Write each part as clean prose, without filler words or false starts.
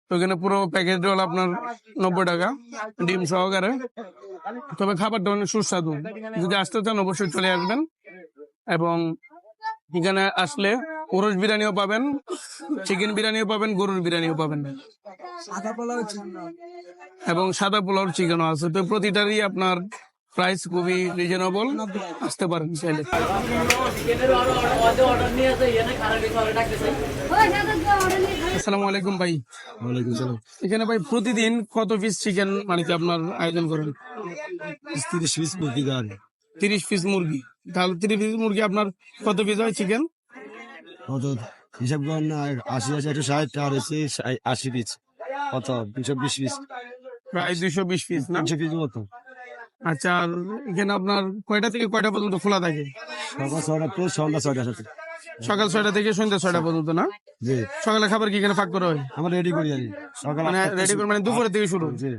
তো এখানে পুরো প্যাকেজ হলো আপনার 90 টাকা ডিম সহকারে। তবে খাবারটা অনেক সুস্বাদু, যদি আসতে চান অবশ্যই চলে আসবেন। এবং এখানে আসলে ওরস বিরিয়ানিও পাবেন, চিকেন বিরিয়ানিও পাবেন, গরুর বিরিয়ানিও পাবেন এবং সাদা পোলাও চিকেনও আছে। তো প্রতিটারই আপনার প্রাইস খুবই রিজনেবল, আসতে পারেন চাইলে। আসসালামু আলাইকুম ভাই। ওয়ালাইকুম সালাম। এখানে ভাই প্রতিদিন কত পিস চিকেন মানে কি আপনার আয়োজন করেন? 30 পিস মুরগি গান 30 পিস মুরগি। তাহলে 30 পিস মুরগি আপনার কত পিস হয় চিকেন? কত হিসাব করেন না, 80 160 আর হচ্ছে 80 পিস, কত 220 পিস, প্রায় 220 পিস না? 300 পিস মতো। আচ্ছা, আর এখানে আপনার কয়টা থেকে কয়টা পর্যন্ত খোলা থাকে? সকাল 6টা থেকে সন্ধ্যা 6টার সাথে। সকাল 6টা থেকে সন্ধ্যা 6টা পর্যন্ত না? জি, সকালে খাবার কি এখানে পাক করা হয়? আমরা রেডি করি আর কি। সকাল মানে 8টা রেডি করে মানে দুপুরের থেকে শুরু? জি।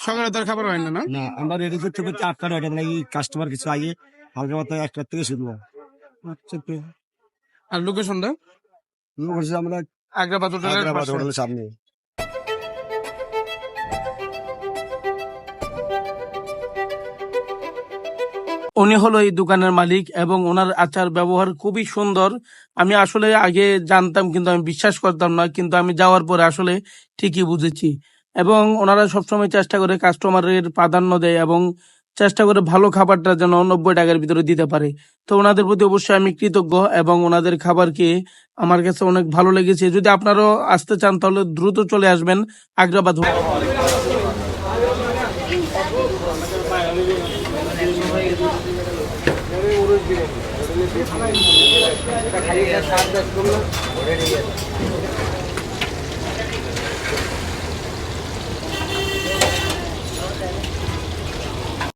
সকালে তার খাবার হয় না না? না, আমরা রেডি করতে করতে 8টা 9টা লাগি, কাস্টমার কিছু আগে হালকা পাতা 1টা থেকে শুরু হয়। আচ্ছা, তো আর লোকেশনটা? আমরা আগ্রাবাদ হোটেলের আগ্রাবাদ পাশে। হোটেলের সামনে। উনি হলো এই দোকানের মালিক এবং ওনার আচার ব্যবহার খুবই সুন্দর। আমি আসলে আগে জানতাম কিন্তু আমি বিশ্বাস করতাম না, কিন্তু আমি যাওয়ার পরে আসলে ঠিকই বুঝেছি। এবং ওনারা সবসময় চেষ্টা করে কাস্টমারের প্রাধান্য দেয় এবং চেষ্টা করে ভালো খাবারটা যেন 90 টাকার ভিতরে দিতে পারে। তো ওনাদের প্রতি অবশ্যই আমি কৃতজ্ঞ এবং ওনাদের খাবারকে আমার কাছে অনেক ভালো লেগেছে। যদি আপনারাও আসতে চান তাহলে দ্রুত চলে আসবেন আগ্রাবাদ হোটেল। খালি